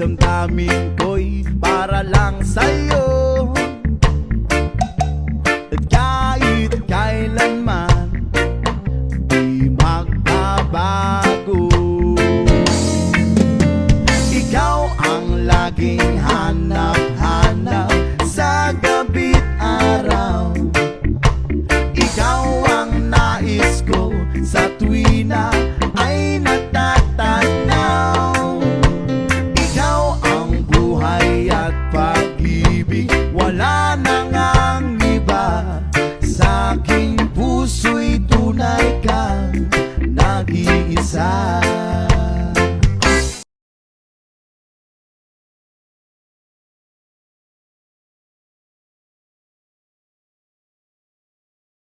damdamin ko'y para lang sa'yo. At kahit kailanman di magbabago. Ikaw ang laging